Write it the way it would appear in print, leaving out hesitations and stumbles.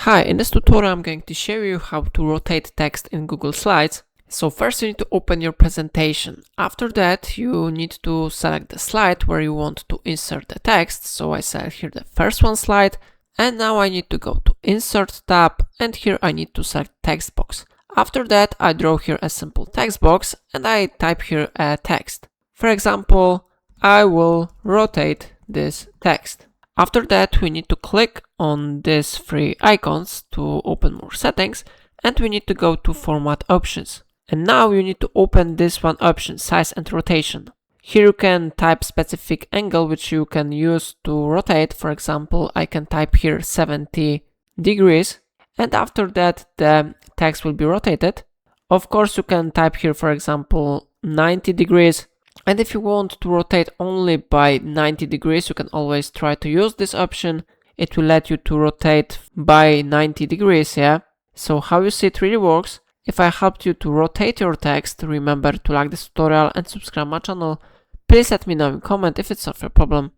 Hi, in this tutorial I'm going to show you how to rotate text in Google Slides. So first you need to open your presentation. After that you need to select the slide where you want to insert the text. So I select here the first one slide, and now I need to go to Insert tab, and here I need to select text box. After that I draw here a simple text box and I type here a text. For example, I will rotate this text. After that, we need to click on these three icons to open more settings, and we need to go to Format Options. And now you need to open this one option, Size and Rotation. Here you can type specific angle which you can use to rotate. For example, I can type here 70 degrees, and after that the text will be rotated. Of course, you can type here, for example, 90 degrees. And if you want to rotate only by 90 degrees, you can always try to use this option. It will let you to rotate by 90 degrees, yeah? So how you see it really works. If I helped you to rotate your text, remember to like this tutorial and subscribe my channel. Please let me know in comment if it's not your problem.